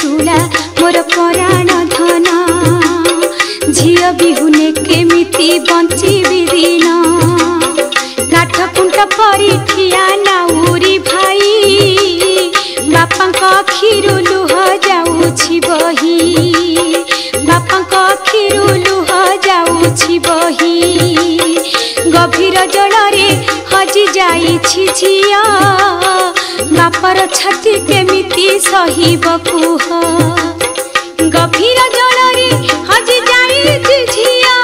तुला मोर पराण धन झियो बिहुने केमिति बंचिबी दिन काठ कुंट परी ठिया नाउरी भाई बापांक अखिरु लुह जाउछि बही बापांक अखिरु लुह जाउछि बही गभीर जलरे हजि जाइछि झिया बापर छाती केमिति सहिब कुह गभीर जलरे हजि जाइछि झिया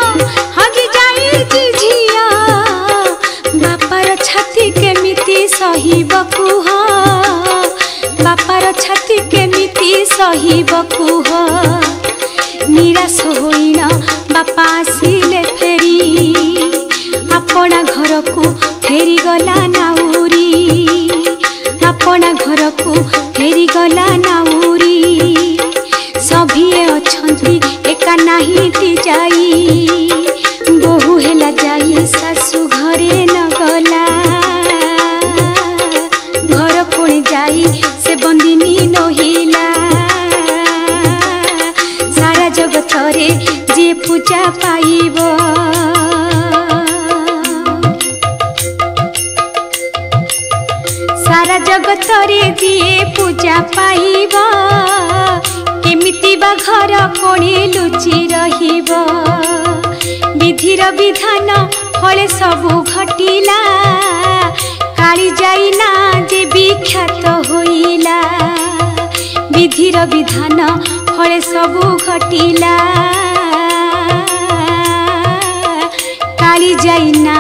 हजि जाइछि झिया बापर छाती केमिति सहिब कुह बापर छाती केमिति सहिब कुह निराश होइन बापा आसिले फेरी अपना घर को फेरी गला नाउरी अपना घर को फेरी गला नाउरी सभिए अछंती एका नाहीटी जाई बहु हेला जाई सासु घरे न गला घर पुणी जाई से बंदिनी नहिला सारा जगत रे जे पूजा पाइबो सारा जगत रे दिए पूजा पाइबा केमिति बा घर कोणी लुचि रहिबा विधिर विधान फले सबु घटिला काली जाइना जे विख्यात होइला विधिर विधान फले सबु घटिला काली जाइना